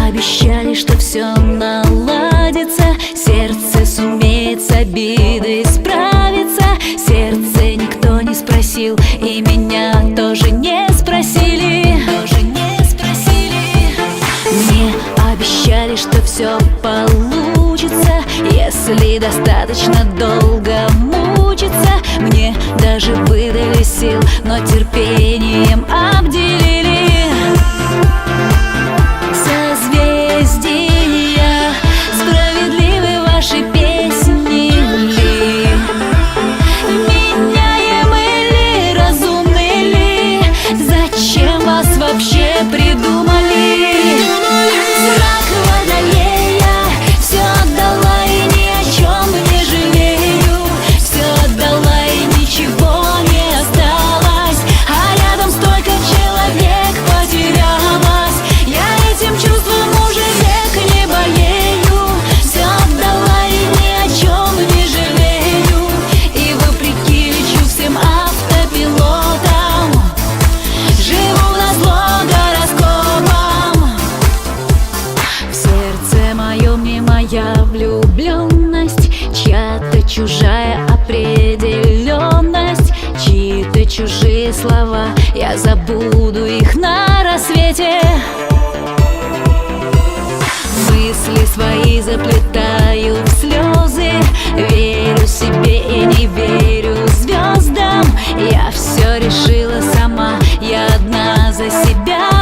обещали, что все наладится, сердце сумеет с обидой справиться. Сердце никто не спросил, и меня тоже не спросили. Мне обещали, что все получится, если достаточно долго мучиться. Мне даже выдали сил, но терпением обделили. Созвездия, справедливы ваши песни ли? Меняемы ли, разумны ли? Зачем вас вообще придумали? Знак Водолея, все отдала и ни о чем не жалею. Все отдала и ничего не осталось, а рядом столько человек потерялось. Я этим чувством уже век не болею. Все отдала и ни о чем не жалею, и вопреки лечу всем автопилотом, живу назло гороскопам. В сердце моем не моя влюбленность, чья-то чужая определенность, чьи-то чужие слова, я забуду их на рассвете. Мысли свои заплетаю в слезы, верю себе и не верю звездам. Я все решила сама, я одна за себя.